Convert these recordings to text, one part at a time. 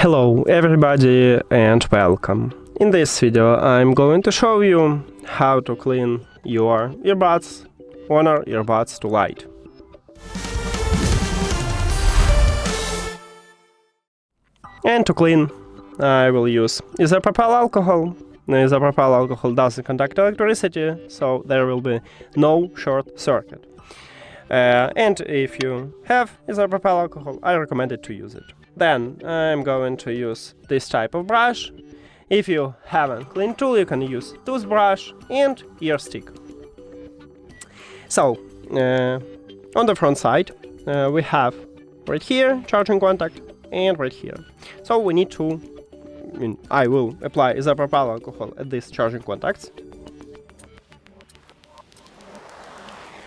Hello everybody and welcome. In this video I'm going to show you how to clean your earbuds, HONOR Earbuds to Lite. And to clean I will use isopropyl alcohol. Isopropyl alcohol doesn't conduct electricity, so there will be no short circuit. And if you have isopropyl alcohol, I recommend it to use it. Then I'm going to use this type of brush. If you haven't clean tool, you can use toothbrush and earstick. So on the front side we have right here charging contact and right here. So we need to, I will apply isopropyl alcohol at these charging contacts.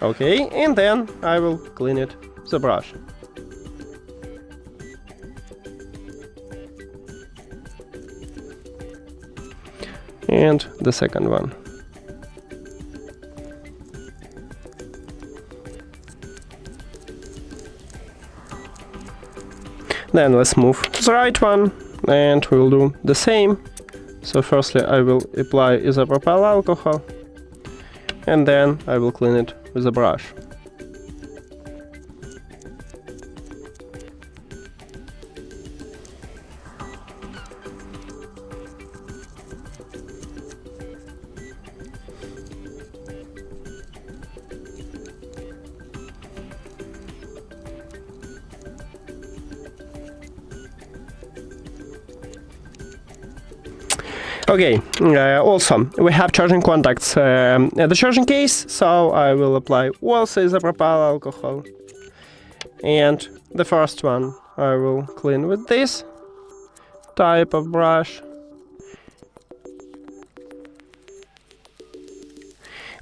Okay, and then I will clean it with the brush. And the second one. Then let's move to the right one, and we'll do the same. So firstly I will apply isopropyl alcohol, and then I will clean it with a brush. Okay, also we have charging contacts at the charging case, so I will apply also isopropyl alcohol. And the first one I will clean with this type of brush.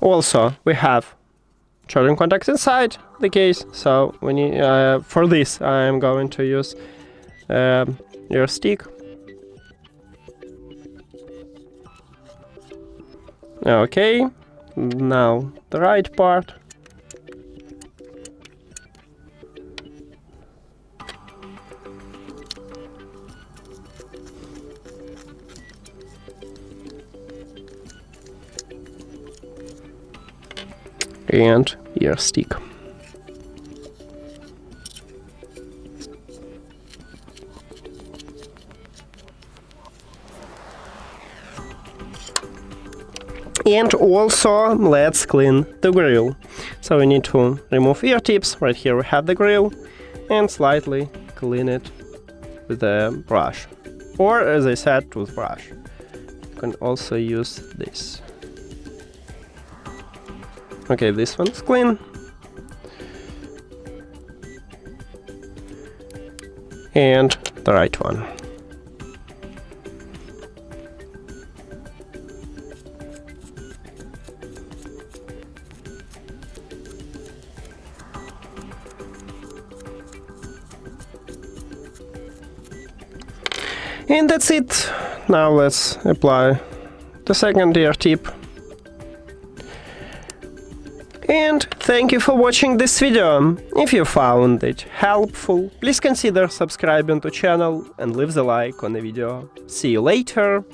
Also we have charging contacts inside the case, so we need, for this I am going to use earstick. Okay, now the right part. And earstick. And also let's clean the grill. So we need to remove ear tips. Right here we have the grill, and slightly clean it with a brush, or as I said, toothbrush. You can also use this. Okay, this one's clean. And the right one. And that's it. Now let's apply the second ear tip. And thank you for watching this video. If you found it helpful, please consider subscribing to channel and leave the like on the video. See you later.